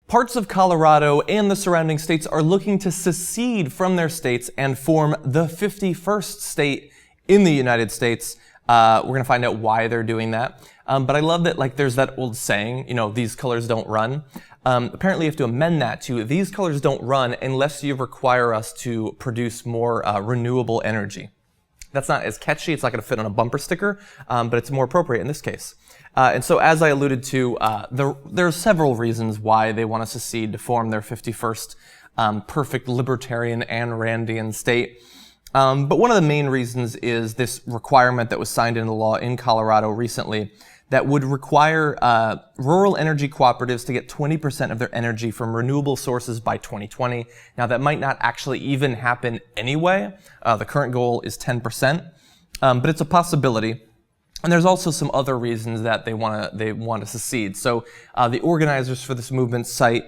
Parts of Colorado and the surrounding states are looking to secede from their states and form the 51st state in the United States. We're going to find out why they're doing that. But I love that, there's that old saying, these colors don't run. Apparently you have to amend that to, these colors don't run unless you require us to produce more renewable energy. That's not as catchy, it's not going to fit on a bumper sticker, but it's more appropriate in this case. And so as I alluded to, there are several reasons why they want to secede to form their 51st perfect libertarian Ayn Randian state. But one of the main reasons is this requirement that was signed into law in Colorado recently that would require rural energy cooperatives to get 20% of their energy from renewable sources by 2020. Now that might not actually even happen anyway. The current goal is 10%, but it's a possibility. And there's also some other reasons that they want to secede. So the organizers for this movement cite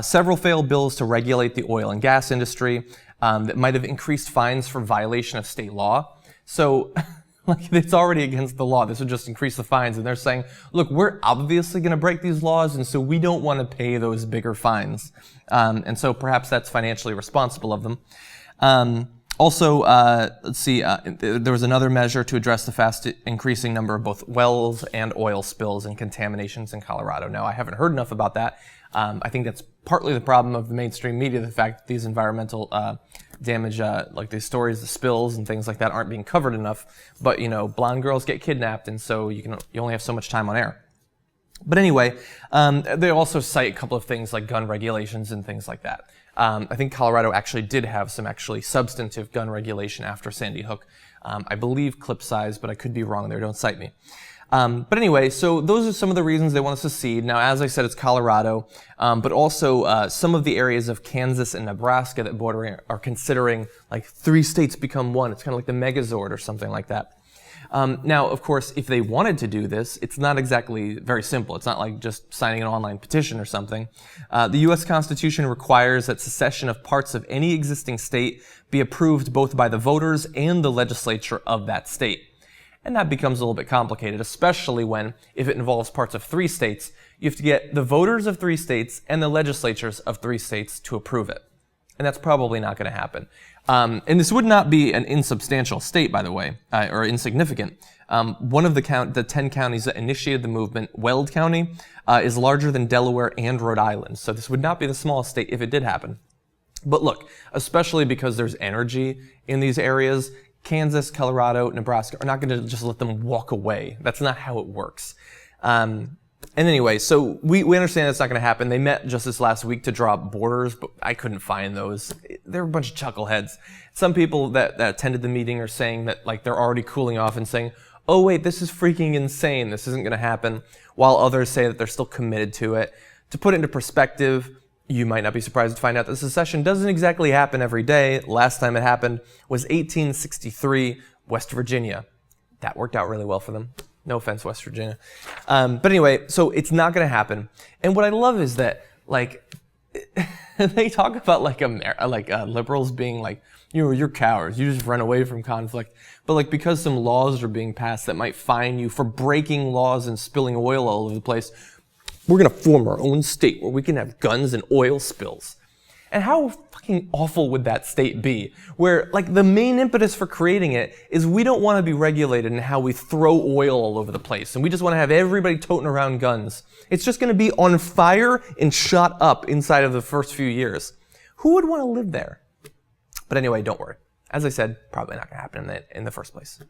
several failed bills to regulate the oil and gas industry that might have increased fines for violation of state law. So it's already against the law. This would just increase the fines. And they're saying, look, we're obviously going to break these laws, and so we don't want to pay those bigger fines. And so perhaps that's financially responsible of them. Also, let's see, there was another measure to address the fast increasing number of both wells and oil spills and contaminations in Colorado. Now, I haven't heard enough about that. I think that's partly the problem of the mainstream media, the fact that these environmental damage, like these stories, the spills and things like that aren't being covered enough. But, blonde girls get kidnapped, and so you only have so much time on air. But anyway, they also cite a couple of things like gun regulations and things like that. I think Colorado actually did have some substantive gun regulation after Sandy Hook. I believe clip size, but I could be wrong there. Don't cite me. But anyway, so those are some of the reasons they want to secede. Now, as I said, it's Colorado, but also some of the areas of Kansas and Nebraska that border are considering 3 states become one. It's kind of like the Megazord or something like that. Now, of course, if they wanted to do this, it's not exactly very simple. It's not like just signing an online petition or something. The U.S. Constitution requires that secession of parts of any existing state be approved both by the voters and the legislature of that state. And that becomes a little bit complicated, especially when, if it involves parts of 3 states, you have to get the voters of 3 states and the legislatures of 3 states to approve it. And that's probably not going to happen. And this would not be an insubstantial state, by the way, or insignificant. One of the 10 counties that initiated the movement, Weld County, is larger than Delaware and Rhode Island. So this would not be the smallest state if it did happen. But look, especially because there's energy in these areas, Kansas, Colorado, Nebraska are not going to just let them walk away. That's not how it works. And anyway, so we understand that's not going to happen. They met just this last week to draw up borders, but I couldn't find those. They're a bunch of chuckleheads. Some people that attended the meeting are saying that they're already cooling off and saying, oh wait, this is freaking insane. This isn't going to happen. While others say that they're still committed to it. To put it into perspective, you might not be surprised to find out that secession doesn't exactly happen every day. Last time it happened was 1863, West Virginia. That worked out really well for them. No offense, West Virginia. But anyway, so it's not going to happen. And what I love is that, they talk about liberals being you're cowards. You just run away from conflict. But because some laws are being passed that might fine you for breaking laws and spilling oil all over the place, we're going to form our own state where we can have guns and oil spills. And how fucking awful would that state be? Where, the main impetus for creating it is we don't want to be regulated in how we throw oil all over the place. And we just want to have everybody toting around guns. It's just going to be on fire and shot up inside of the first few years. Who would want to live there? But anyway, don't worry. As I said, probably not going to happen in the first place.